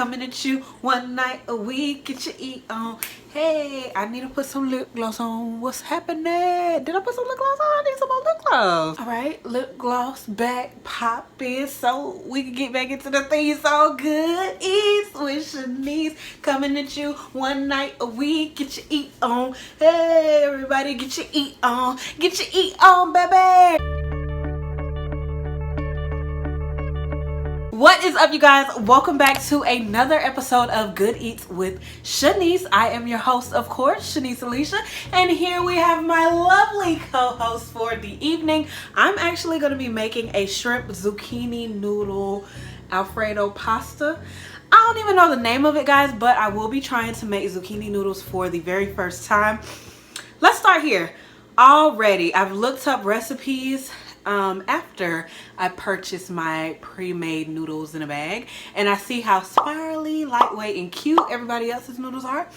coming at you one night a week. Get your eat on. Hey, I need to put some lip gloss on. What's happening? Did I put some lip gloss on? I need some more lip gloss. All right, lip gloss back popping so we can get back into the thing. So good eats with Shanice, coming at you one night a week. Get your eat on. Hey, everybody, get your eat on. Get your eat on, baby. What is up, you guys? Welcome back to another episode of Good Eats with Shanice. I am your host, of course, ShaniceAlisha, and here we have my lovely co-host for the evening. I'm actually going to be making a shrimp zucchini noodle Alfredo pasta. I don't even know the name of it, guys, but I will be trying to make zucchini noodles for the very first time. Let's start here. Already, I've looked up recipes after I purchased my pre-made noodles in a bag, and I see how spirally, lightweight, and cute everybody else's noodles are.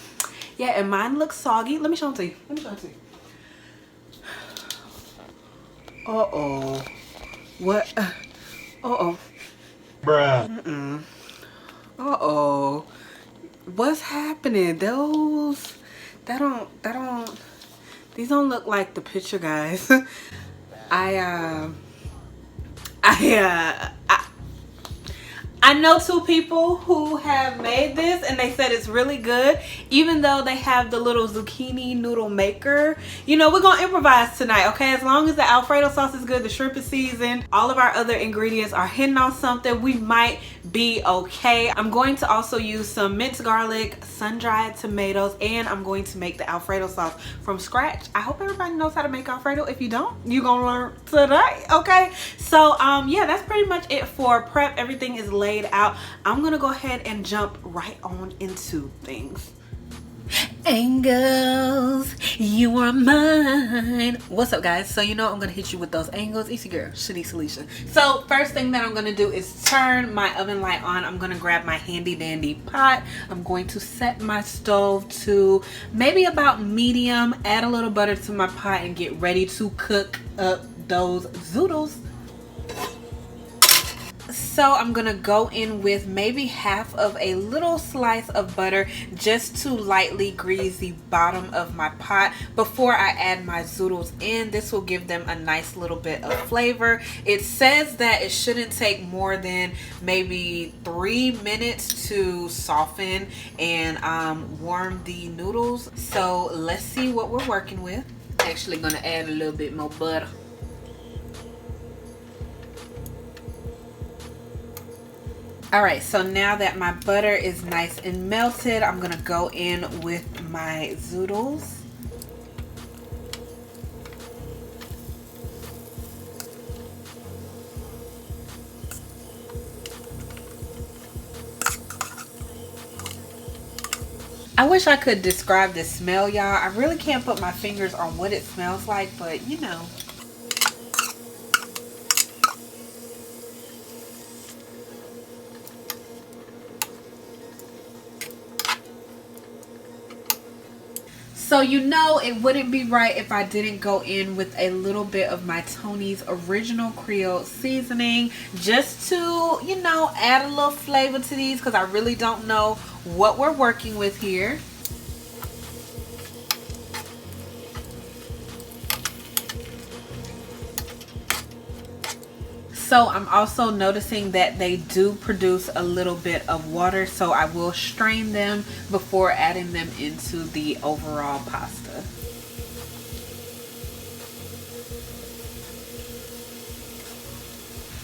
Yeah, and mine looks soggy. Let me show them to you. Uh-oh. What? Uh-oh. Bruh. Uh-oh. What's happening? These don't look like the picture, guys. I know two people who have made this and they said it's really good, even though they have the little zucchini noodle maker. You know, we're gonna improvise tonight, okay? As long as the Alfredo sauce is good, the shrimp is seasoned, all of our other ingredients are hitting on something, we might be okay. I'm going to also use some minced garlic, sun-dried tomatoes, and I'm going to make the Alfredo sauce from scratch. I hope everybody knows how to make Alfredo. If you don't, you're gonna learn today, okay? So yeah, that's pretty much it for prep. Everything is laid out. I'm gonna go ahead and jump right on into things. Angles, you are mine. What's up, guys? So you know I'm gonna hit you with those angles. It's your girl, ShaniceAlisha. So first thing that I'm gonna do is turn my oven light on. I'm gonna grab my handy dandy pot. I'm going to set my stove to maybe about medium, add a little butter to my pot, and get ready to cook up those zoodles. So I'm gonna go in with maybe half of a little slice of butter just to lightly grease the bottom of my pot before I add my zoodles in. This will give them a nice little bit of flavor. It says that it shouldn't take more than maybe 3 minutes to soften and warm the noodles. So let's see what we're working with. Actually gonna add a little bit more butter. Alright, so now that my butter is nice and melted, I'm going to go in with my zoodles. I wish I could describe the smell, y'all. I really can't put my fingers on what it smells like, but you know. So you know it wouldn't be right if I didn't go in with a little bit of my Tony's Original Creole seasoning just to, you know, add a little flavor to these because I really don't know what we're working with here. So I'm also noticing that they do produce a little bit of water, so I will strain them before adding them into the overall pasta.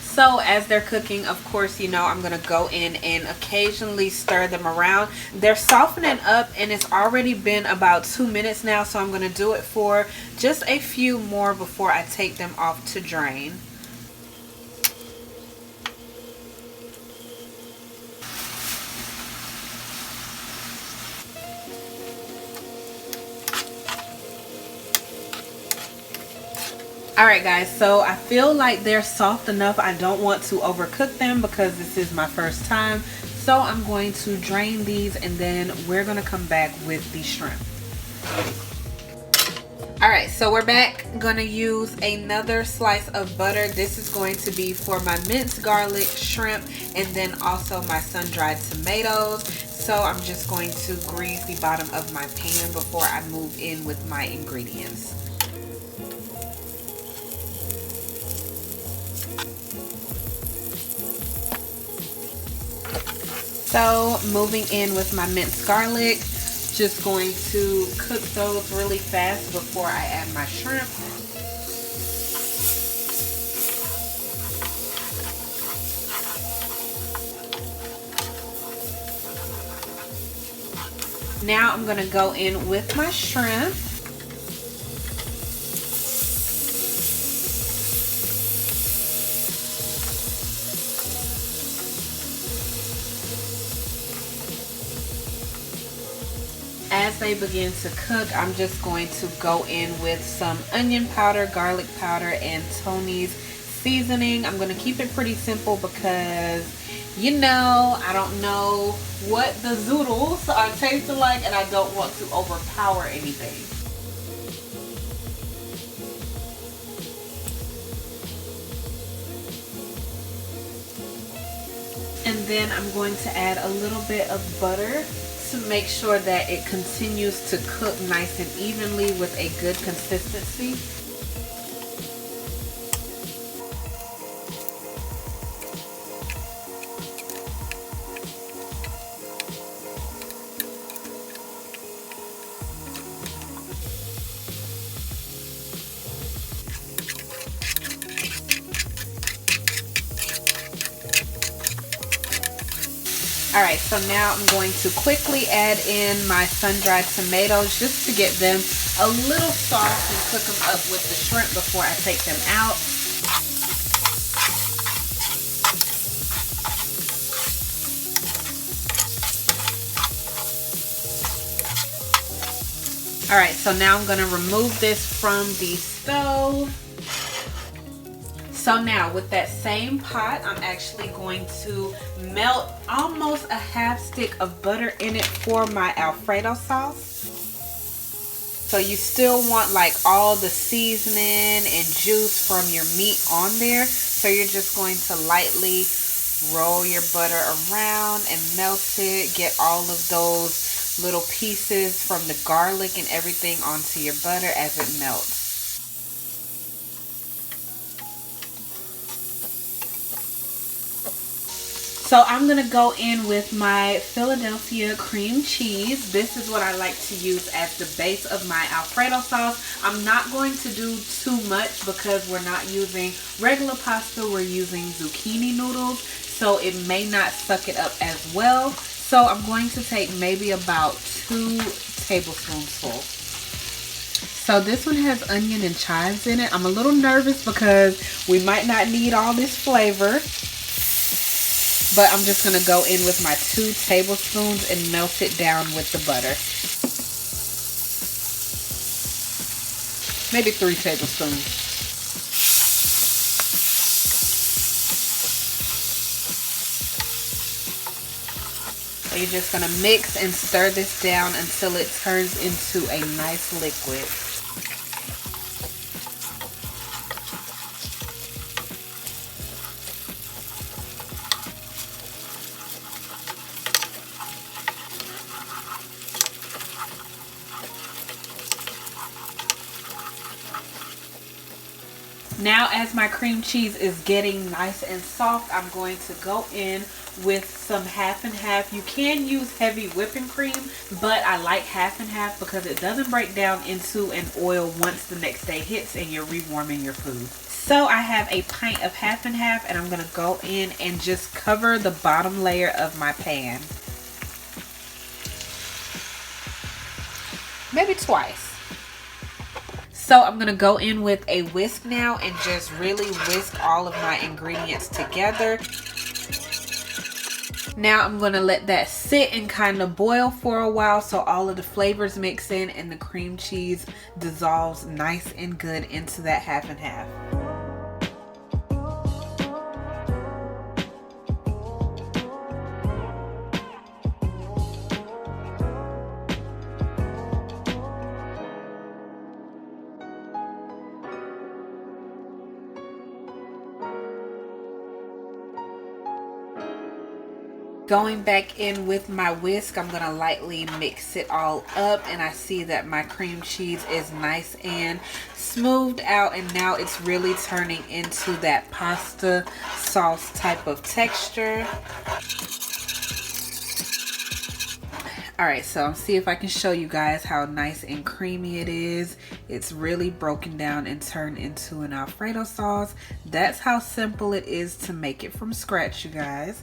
So as they're cooking, of course, you know, I'm going to go in and occasionally stir them around. They're softening up and it's already been about 2 minutes now, so I'm going to do it for just a few more before I take them off to drain. Alright guys, so I feel like they're soft enough. I don't want to overcook them because this is my first time. So I'm going to drain these and then we're going to come back with the shrimp. Alright, so we're back. I'm gonna use another slice of butter. This is going to be for my minced garlic, shrimp, and then also my sun-dried tomatoes. So I'm just going to grease the bottom of my pan before I move in with my ingredients. So moving in with my minced garlic, just going to cook those really fast before I add my shrimp. Now I'm going to go in with my shrimp. As they begin to cook, I'm just going to go in with some onion powder, garlic powder, and Tony's seasoning. I'm going to keep it pretty simple because, you know, I don't know what the zoodles are tasting like and I don't want to overpower anything. And then I'm going to add a little bit of butter to make sure that it continues to cook nice and evenly with a good consistency. Alright, so now I'm going to quickly add in my sun-dried tomatoes just to get them a little soft and cook them up with the shrimp before I take them out. Alright, so now I'm going to remove this from the stove. So now with that same pot, I'm actually going to melt almost a half stick of butter in it for my Alfredo sauce. So you still want like all the seasoning and juice from your meat on there. So you're just going to lightly roll your butter around and melt it. Get all of those little pieces from the garlic and everything onto your butter as it melts. So I'm going to go in with my Philadelphia cream cheese. This is what I like to use as the base of my Alfredo sauce. I'm not going to do too much because we're not using regular pasta. We're using zucchini noodles, so it may not suck it up as well. So I'm going to take maybe about 2 tablespoons full. So this one has onion and chives in it. I'm a little nervous because we might not need all this flavor. But I'm just going to go in with my 2 tablespoons and melt it down with the butter. Maybe 3 tablespoons. So you're just going to mix and stir this down until it turns into a nice liquid. Now as my cream cheese is getting nice and soft, I'm going to go in with some half and half. You can use heavy whipping cream, but I like half and half because it doesn't break down into an oil once the next day hits and you're rewarming your food. So I have a pint of half and half and I'm going to go in and just cover the bottom layer of my pan. Maybe twice. So I'm going to go in with a whisk now and just really whisk all of my ingredients together. Now I'm going to let that sit and kind of boil for a while so all of the flavors mix in and the cream cheese dissolves nice and good into that half and half. Going back in with my whisk, I'm gonna lightly mix it all up, and I see that my cream cheese is nice and smoothed out, and now it's really turning into that pasta sauce type of texture. Alright, so I'll see if I can show you guys how nice and creamy it is. It's really broken down and turned into an Alfredo sauce. That's how simple it is to make it from scratch, you guys.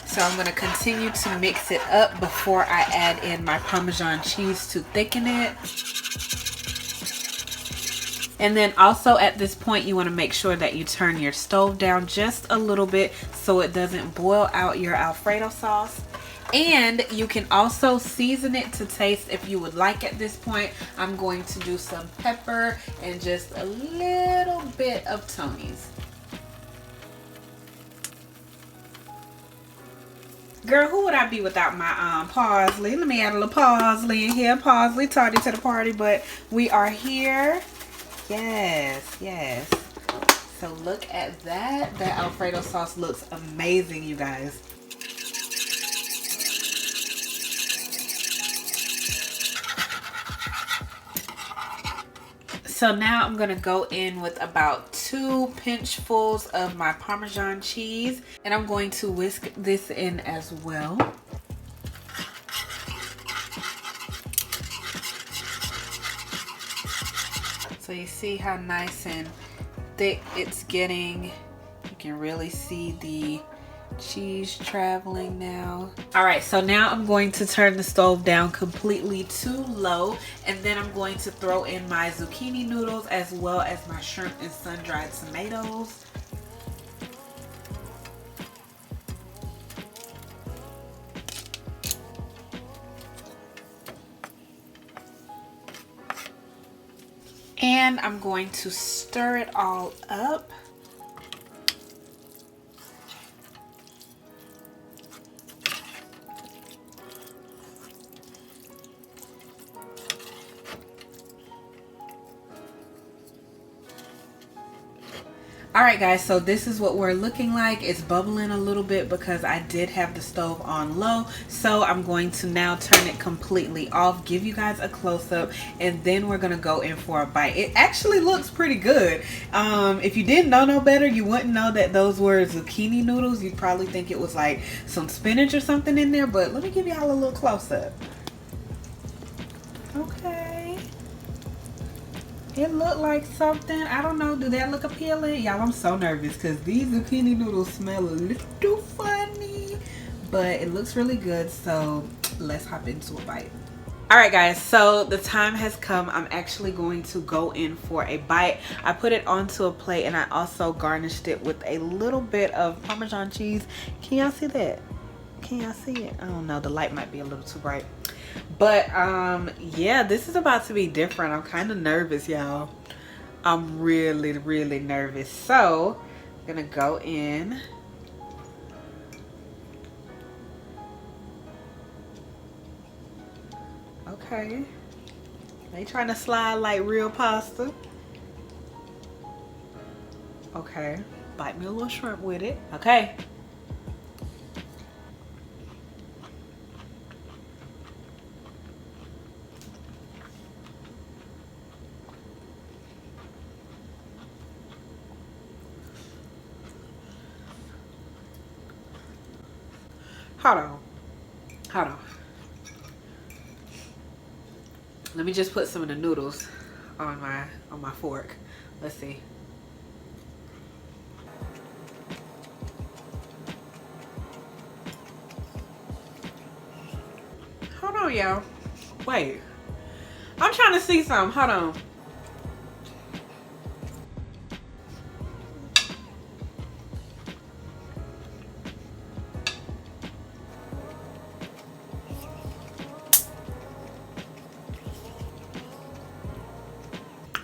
So I'm going to continue to mix it up before I add in my Parmesan cheese to thicken it. And then also at this point, you want to make sure that you turn your stove down just a little bit so it doesn't boil out your Alfredo sauce. And you can also season it to taste if you would like. At this point, I'm going to do some pepper and just a little bit of Tony's. Girl, who would I be without my parsley? Let me add a little parsley in here. Parsley, tardy to the party, but we are here. Yes, yes. So look at that. That Alfredo sauce looks amazing, you guys. So now I'm gonna go in with about 2 pinchfuls of my Parmesan cheese, and I'm going to whisk this in as well. So you see how nice and thick it's getting. You can really see the cheese traveling now. All right, so now I'm going to turn the stove down completely to low, and then I'm going to throw in my zucchini noodles as well as my shrimp and sun-dried tomatoes. And I'm going to stir it all up. Alright guys, so this is what we're looking like. It's bubbling a little bit because I did have the stove on low. So I'm going to now turn it completely off, give you guys a close-up, and then we're going to go in for a bite. It actually looks pretty good. If you didn't know no better, you wouldn't know that those were zucchini noodles. You'd probably think it was like some spinach or something in there, but let me give y'all a little close-up. Okay. It looked like something. I don't know. Do that look appealing? Y'all, I'm so nervous because these zucchini noodles smell a little funny. But it looks really good. So let's hop into a bite. Alright guys, so the time has come. I'm actually going to go in for a bite. I put it onto a plate and I also garnished it with a little bit of Parmesan cheese. Can y'all see that? Can y'all see it? I don't know. The light might be a little too bright. But yeah, this is about to be different. I'm kind of nervous, y'all. I'm really nervous. So I'm gonna go in. Okay, they trying to slide like real pasta. Okay, bite me a little shrimp with it. Okay. Hold on. Let me just put some of the noodles on my fork. Let's see. Hold on, y'all. Wait. I'm trying to see something. Hold on.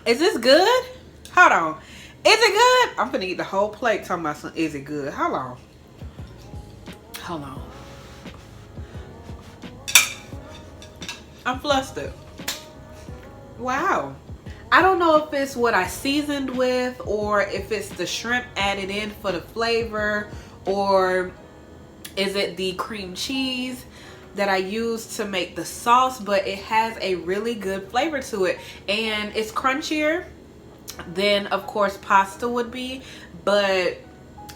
Is this good? Hold on. Is it good? I'm gonna eat the whole plate talking about some, is it good? Hold on. Hold on. I'm flustered. Wow. I don't know if it's what I seasoned with or if it's the shrimp added in for the flavor or is it the cream cheese that I use to make the sauce, but it has a really good flavor to it, and it's crunchier than of course pasta would be. But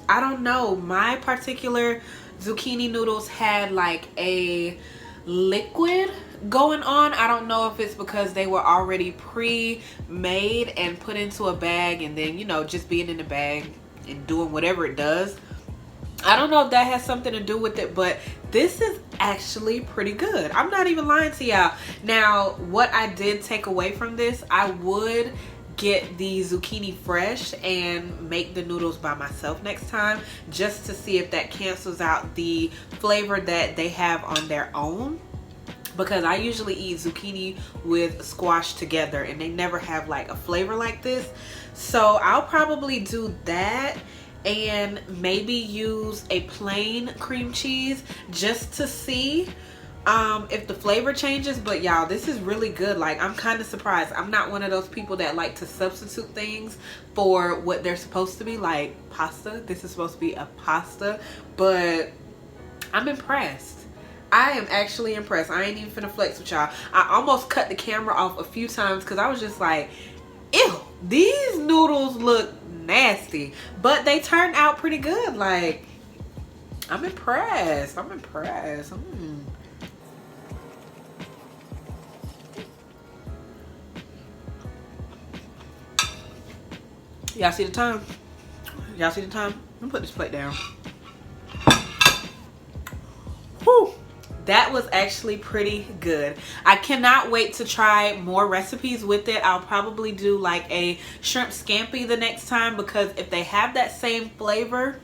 I don't know, my particular zucchini noodles had like a liquid going on. I don't know if it's because they were already pre-made and put into a bag, and then, you know, just being in the bag and doing whatever it does. I don't know if that has something to do with it, but this is actually pretty good. I'm not even lying to y'all. Now, what I did take away from this, I would get the zucchini fresh and make the noodles by myself next time, just to see if that cancels out the flavor that they have on their own, because I usually eat zucchini with squash together and they never have like a flavor like this. So I'll probably do that and maybe use a plain cream cheese just to see if the flavor changes. But y'all, this is really good. Like, I'm kind of surprised. I'm not one of those people that like to substitute things for what they're supposed to be, like pasta. This is supposed to be a pasta, but I'm impressed. I am actually impressed. I ain't even finna flex with y'all. I almost cut the camera off a few times because I was just like, ew, these noodles look nasty, but they turned out pretty good. Like, I'm impressed. I'm impressed. Y'all see the time? Y'all see the time? Let me put this plate down. Whew. That was actually pretty good. I cannot wait to try more recipes with it. I'll probably do like a shrimp scampi the next time, because if they have that same flavor,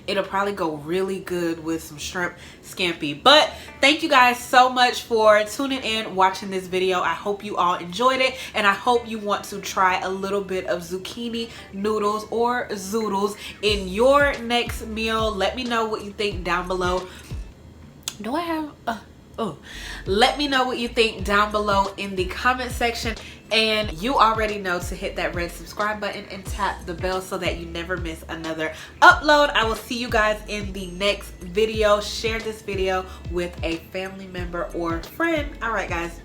it'll probably go really good with some shrimp scampi. But thank you guys so much for tuning in, watching this video. I hope you all enjoyed it, and I hope you want to try a little bit of zucchini noodles or zoodles in your next meal. Let me know what you think down below. Do I have let me know what you think down below in the comment section, and you already know to hit that red subscribe button and tap the bell so that you never miss another upload. I will see you guys in the next video. Share this video with a family member or friend. All right, guys.